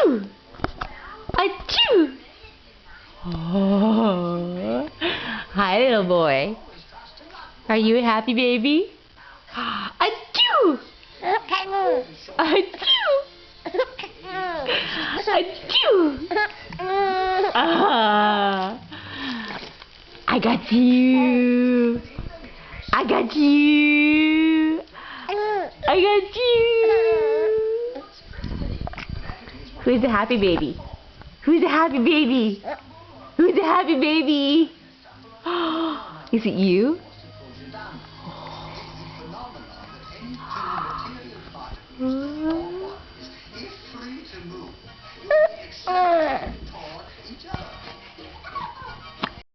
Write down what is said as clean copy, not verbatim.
Achoo! Achoo! Oh. Hi, little boy. Are you a happy baby? Achoo! Achoo! Achoo! Ah. I got you. I got you. I got you. Who's the happy baby? Who's the happy baby? Who's the happy baby? Is it you?